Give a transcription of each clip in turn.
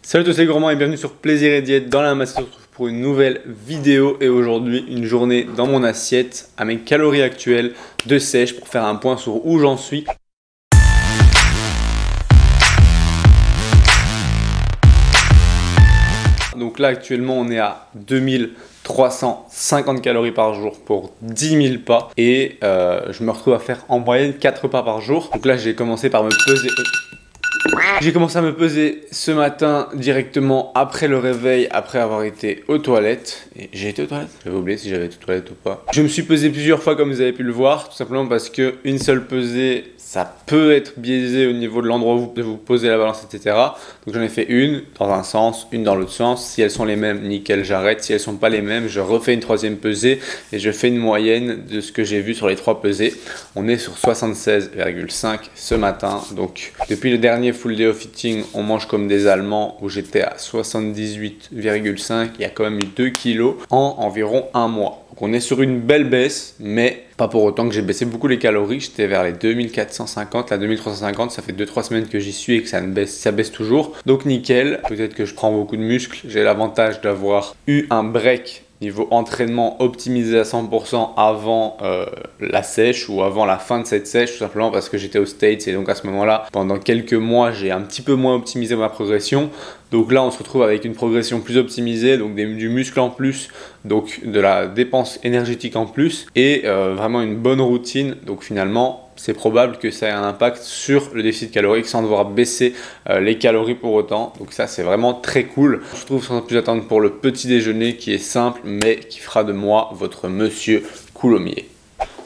Salut à tous les gourmands et bienvenue sur Plaisir et Diète dans la masse. On se retrouve pour une nouvelle vidéo et aujourd'hui une journée dans mon assiette à mes calories actuelles de sèche pour faire un point sur où j'en suis. Donc là actuellement on est à 2350 calories par jour pour 10 000 pas et je me retrouve à faire en moyenne 4 pas par jour. Donc là j'ai commencé par me peser. J'ai commencé à me peser ce matin directement après le réveil, après avoir été aux toilettes. Et j'ai été aux toilettes? J'avais oublié si j'avais été aux toilettes ou pas. Je me suis pesé plusieurs fois comme vous avez pu le voir, tout simplement parce qu'une seule pesée, ça peut être biaisé au niveau de l'endroit où vous posez la balance, etc. Donc j'en ai fait une dans un sens, une dans l'autre sens. Si elles sont les mêmes, nickel, j'arrête. Si elles sont pas les mêmes, je refais une troisième pesée et je fais une moyenne de ce que j'ai vu sur les trois pesées. On est sur 76,5 ce matin. Donc depuis le dernier full day of fitting, on mange comme des Allemands où j'étais à 78,5. Il y a quand même eu 2 kilos en environ un mois. Donc on est sur une belle baisse, mais pas pour autant que j'ai baissé beaucoup les calories. J'étais vers les 2450, la 2350, ça fait 2-3 semaines que j'y suis et que ça baisse toujours. Donc nickel, peut-être que je prends beaucoup de muscles. J'ai l'avantage d'avoir eu un break niveau entraînement optimisé à 100% avant la sèche ou avant la fin de cette sèche, tout simplement parce que j'étais aux States et donc à ce moment-là, pendant quelques mois, j'ai un petit peu moins optimisé ma progression. Donc là, on se retrouve avec une progression plus optimisée, donc du muscle en plus, donc de la dépense énergétique en plus et vraiment une bonne routine. Donc finalement, c'est probable que ça ait un impact sur le déficit calorique sans devoir baisser les calories pour autant. Donc ça, c'est vraiment très cool. Je se trouve sans plus attendre pour le petit déjeuner qui est simple, mais qui fera de moi votre monsieur Coulommiers.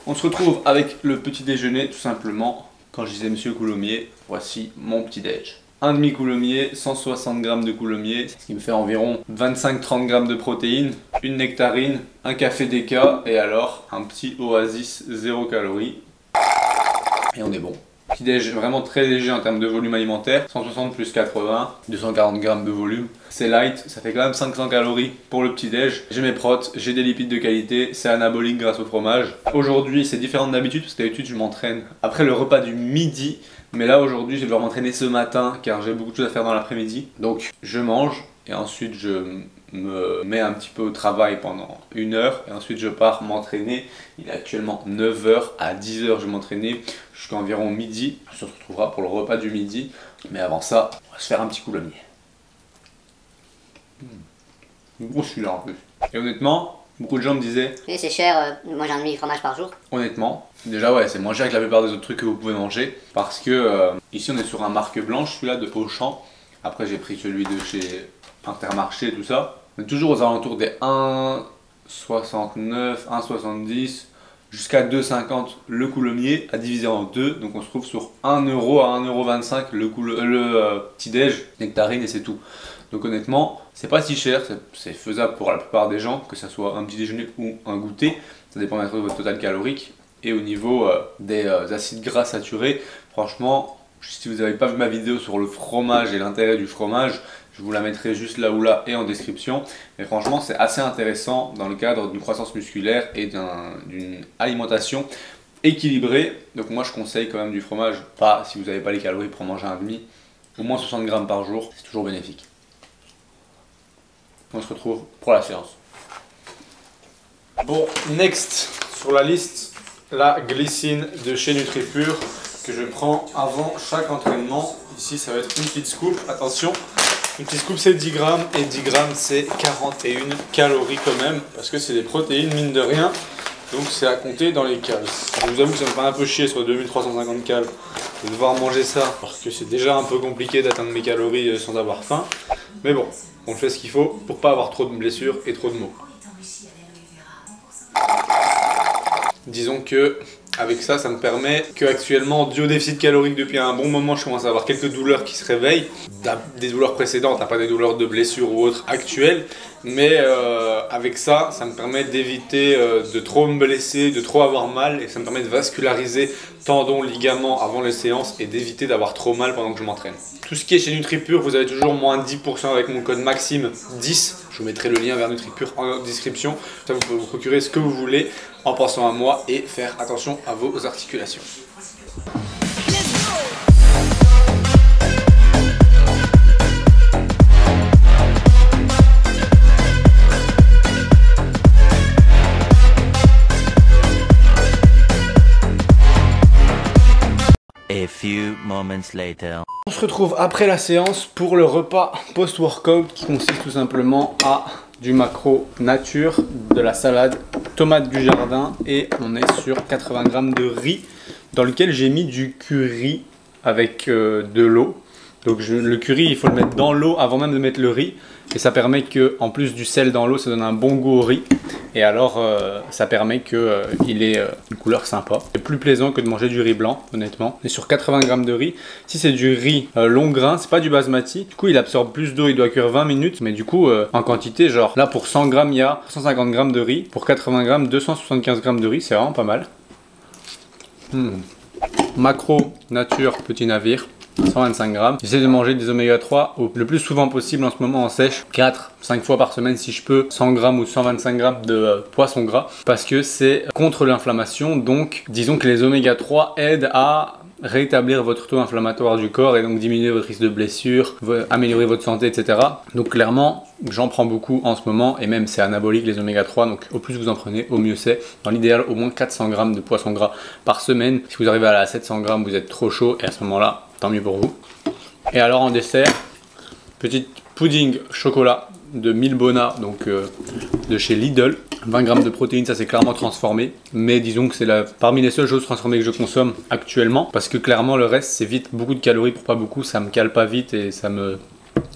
On se retrouve avec le petit déjeuner tout simplement. Quand je disais monsieur Coulommiers, voici mon petit déj. Un demi coulommiers, 160 g de coulommiers, ce qui me fait environ 25-30 g de protéines, une nectarine, un café déca et alors un petit oasis 0 calories. Et on est bon. Petit déj vraiment très léger en termes de volume alimentaire, 160 plus 80, 240 g de volume. C'est light, ça fait quand même 500 calories pour le petit déj. J'ai mes protes, j'ai des lipides de qualité, c'est anabolique grâce au fromage. Aujourd'hui c'est différent d'habitude parce que d'habitude je m'entraîne après le repas du midi. Mais là aujourd'hui je vais devoir m'entraîner ce matin car j'ai beaucoup de choses à faire dans l'après-midi. Donc je mange et ensuite je me mets un petit peu au travail pendant 1 heure et ensuite je pars m'entraîner. Il est actuellement 9 h, à 10 h je vais m'entraîner jusqu'à environ midi. On se retrouvera pour le repas du midi. Mais avant ça, on va se faire un petit coulommiers. Gros celui-là en plus. Et honnêtement, beaucoup de gens me disaient c'est cher, manger un demi-fromage par jour. Honnêtement, déjà ouais, c'est moins cher que la plupart des autres trucs que vous pouvez manger. Parce que ici on est sur un marque blanche, celui-là de Auchan. Après j'ai pris celui de chez Intermarché et tout ça. On est toujours aux alentours des 1,69, 1,70 jusqu'à 2,50 le coulommiers à diviser en deux. Donc on se trouve sur 1 € à 1,25 € le petit déj, nectarine et c'est tout. Donc honnêtement, c'est pas si cher, c'est faisable pour la plupart des gens, que ce soit un petit déjeuner ou un goûter. Ça dépend de votre total calorique. Et au niveau des acides gras saturés, franchement, si vous n'avez pas vu ma vidéo sur le fromage et l'intérêt du fromage, je vous la mettrai juste là ou là et en description. Mais franchement, c'est assez intéressant dans le cadre d'une croissance musculaire et d'une alimentation équilibrée. Donc moi, je conseille quand même du fromage. Pas si vous n'avez pas les calories pour manger un demi, au moins 60 g par jour, c'est toujours bénéfique. On se retrouve pour la séance. Bon, next sur la liste, la glycine de chez NutriPure que je prends avant chaque entraînement. Ici, ça va être une petite scoop. Attention, une petite scoop c'est 10 grammes et 10 grammes c'est 41 calories quand même parce que c'est des protéines mine de rien. Donc c'est à compter dans les cales. Je vous avoue que ça me fait un peu chier sur 2350 cales de devoir manger ça parce que c'est déjà un peu compliqué d'atteindre mes calories sans avoir faim. Mais bon, on fait ce qu'il faut pour pas avoir trop de blessures et trop de maux. Disons que avec ça, ça me permet que actuellement, dû au déficit calorique depuis un bon moment, je commence à avoir quelques douleurs qui se réveillent. Des douleurs précédentes, pas des douleurs de blessures ou autres actuelles. Mais avec ça, ça me permet d'éviter de trop me blesser, de trop avoir mal. Et ça me permet de vasculariser tendons, ligaments avant les séances et d'éviter d'avoir trop mal pendant que je m'entraîne. Tout ce qui est chez NutriPure, vous avez toujours moins 10% avec mon code Maxime10. Je vous mettrai le lien vers NutriPure en description. Ça, vous pouvez vous procurer ce que vous voulez en pensant à moi et faire attention à vos articulations. few moments later. On se retrouve après la séance pour le repas post-workout qui consiste tout simplement à du maquereau nature, de la salade, tomate du jardin et on est sur 80 g de riz dans lequel j'ai mis du curry avec de l'eau. Donc le curry, il faut le mettre dans l'eau avant même de mettre le riz. Et ça permet que, en plus du sel dans l'eau, ça donne un bon goût au riz. Et alors, ça permet qu'il ait une couleur sympa. C'est plus plaisant que de manger du riz blanc, honnêtement. On est sur 80 g de riz. Si c'est du riz long grain, c'est pas du basmati. Du coup, il absorbe plus d'eau, il doit cuire 20 minutes. Mais du coup, en quantité, genre là, pour 100 g, il y a 150 g de riz. Pour 80 g, 275 g de riz. C'est vraiment pas mal. Maquereau nature, petit navire. 125 g. J'essaie de manger des oméga 3 le plus souvent possible en ce moment en sèche. 4-5 fois par semaine si je peux. 100 g ou 125 g de poisson gras. Parce que c'est contre l'inflammation. Donc disons que les oméga 3 aident à rétablir votre taux inflammatoire du corps et donc diminuer votre risque de blessure, améliorer votre santé, etc. Donc clairement, j'en prends beaucoup en ce moment et même c'est anabolique les oméga 3. Donc au plus vous en prenez, au mieux c'est. Dans l'idéal, au moins 400 g de poisson gras par semaine. Si vous arrivez à la 700 g, vous êtes trop chaud et à ce moment-là, tant mieux pour vous. Et alors en dessert, petit pudding chocolat de Milbona, donc de chez Lidl. 20 g de protéines, ça c'est clairement transformé. Mais disons que c'est parmi les seules choses transformées que je consomme actuellement. Parce que clairement le reste c'est vite beaucoup de calories pour pas beaucoup. Ça me cale pas vite et ça me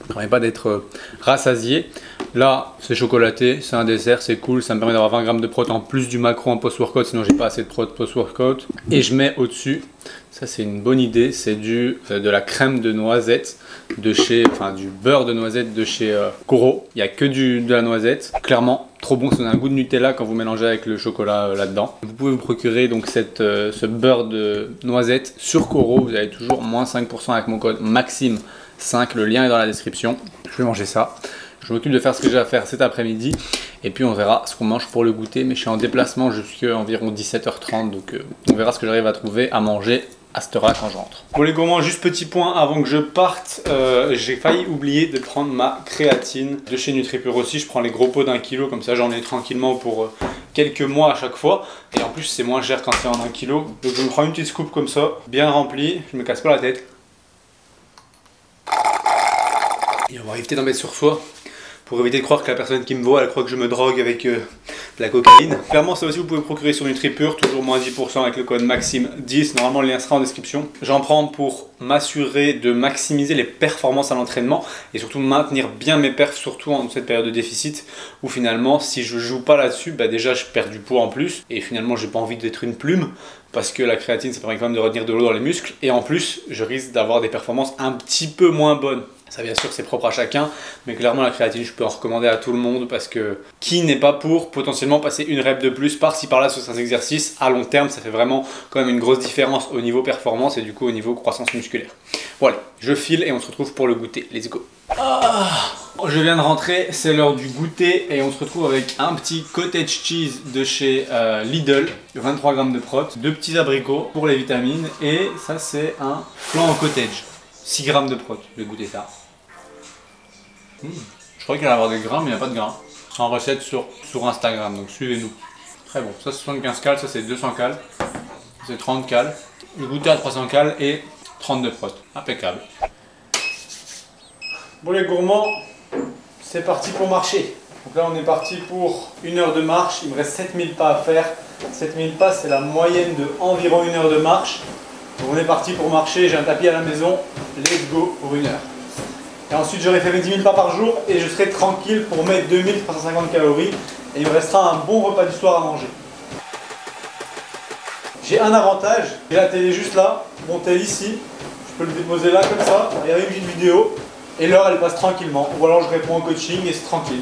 permet pas d'être rassasié. Là c'est chocolaté, c'est un dessert, c'est cool. Ça me permet d'avoir 20 g de prot en plus du maquereau en post-workout. Sinon j'ai pas assez de prot post-workout. Et je mets au-dessus, ça c'est une bonne idée, c'est de la crème de noisette de chez, du beurre de noisette de chez Koro. Il n'y a que de la noisette. Clairement, trop bon, ça donne un goût de Nutella quand vous mélangez avec le chocolat là-dedans. Vous pouvez vous procurer donc ce beurre de noisette sur Koro. Vous avez toujours moins 5% avec mon code MAXIME5. Le lien est dans la description. Je vais manger ça. Je m'occupe de faire ce que j'ai à faire cet après-midi. Et puis on verra ce qu'on mange pour le goûter. Mais je suis en déplacement jusqu'à environ 17h30. Donc on verra ce que j'arrive à trouver à manger à cette heure-là quand je rentre. Bon les gourmands, juste petit point avant que je parte, j'ai failli oublier de prendre ma créatine de chez NutriPure aussi. Je prends les gros pots d'1 kg, comme ça j'en ai tranquillement pour quelques mois à chaque fois. Et en plus c'est moins cher quand c'est en 1 kg. Donc je me prends une petite scoop comme ça, bien remplie, je me casse pas la tête. Et on va éviter d'en mettre sur soi. Pour éviter de croire que la personne qui me voit, elle croit que je me drogue avec de la cocaïne. Clairement, ça aussi, vous pouvez procurer sur NutriPure, toujours moins 10% avec le code MAXIME10. Normalement, le lien sera en description. J'en prends pour m'assurer de maximiser les performances à l'entraînement et surtout maintenir bien mes perfs, surtout en cette période de déficit où finalement, si je joue pas là-dessus, déjà je perds du poids en plus et finalement, j'ai pas envie d'être une plume parce que la créatine, ça permet quand même de retenir de l'eau dans les muscles et en plus, je risque d'avoir des performances un petit peu moins bonnes. Ça bien sûr c'est propre à chacun, mais clairement la créatine je peux en recommander à tout le monde parce que qui n'est pas pour potentiellement passer une rep de plus par-ci par-là sur certains exercices à long terme, ça fait vraiment quand même une grosse différence au niveau performance et du coup au niveau croissance musculaire. Voilà, je file et on se retrouve pour le goûter, let's go. Je viens de rentrer, c'est l'heure du goûter et on se retrouve avec un petit cottage cheese de chez Lidl, 23 g de prot, 2 petits abricots pour les vitamines et ça c'est un flan au cottage, 6 g de prot, je vais goûter ça. Je crois qu'il va y avoir des grains, mais il n'y a pas de grains. C'est en recette sur Instagram, donc suivez-nous. Très bon. Ça, c'est 75 cales, ça, c'est 200 cales. C'est 30 cales. Le goûter à 300 cales et 32 prot. Impeccable. Bon, les gourmands, c'est parti pour marcher. Donc là, on est parti pour 1 heure de marche. Il me reste 7000 pas à faire. 7000 pas, c'est la moyenne de environ 1 heure de marche. Donc on est parti pour marcher. J'ai un tapis à la maison. Let's go pour 1 heure. Et ensuite j'aurai fait mes 10 000 pas par jour et je serai tranquille pour mes 2350 calories et il me restera un bon repas du soir à manger. J'ai un avantage, j'ai la télé juste là, mon tel ici, je peux le déposer là comme ça, regarder une petite vidéo et l'heure elle passe tranquillement. Ou alors je réponds au coaching et c'est tranquille.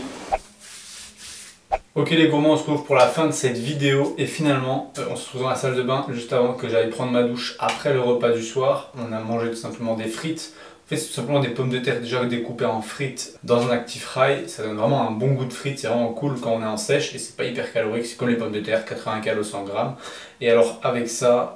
Ok les gourmands, on se retrouve pour la fin de cette vidéo et finalement on se retrouve dans la salle de bain juste avant que j'aille prendre ma douche après le repas du soir. On a mangé tout simplement des frites. En fait, c'est tout simplement des pommes de terre déjà découpées en frites dans un active fry. Ça donne vraiment un bon goût de frites, c'est vraiment cool quand on est en sèche et c'est pas hyper calorique, c'est comme les pommes de terre, 80 calories au 100 g. Et alors avec ça,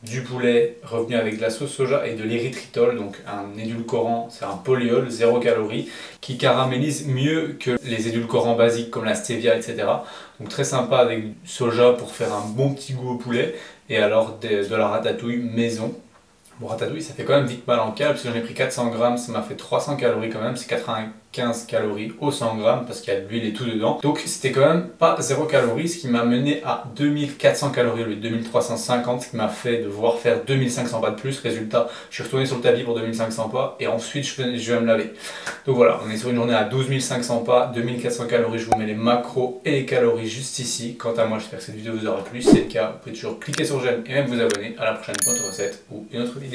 du poulet revenu avec de la sauce soja et de l'érythritol, donc un édulcorant, c'est un polyol, 0 calories, qui caramélise mieux que les édulcorants basiques comme la stevia, etc. Donc très sympa avec du soja pour faire un bon petit goût au poulet et alors de la ratatouille maison. Bon, ratatouille, ça fait quand même vite mal en cale, parce que j'en ai pris 400 grammes, ça m'a fait 300 calories quand même, c'est 95 calories au 100 grammes, parce qu'il y a de l'huile et tout dedans. Donc c'était quand même pas 0 calories, ce qui m'a mené à 2400 calories au lieu de 2350, ce qui m'a fait devoir faire 2500 pas de plus. Résultat, je suis retourné sur le tapis pour 2500 pas, et ensuite je vais me laver. Donc voilà, on est sur une journée à 12 500 pas, 2400 calories, je vous mets les macros et les calories juste ici. Quant à moi, j'espère que cette vidéo vous aura plu, si c'est le cas, vous pouvez toujours cliquer sur j'aime et même vous abonner. À la prochaine pour une autre recette ou une autre vidéo.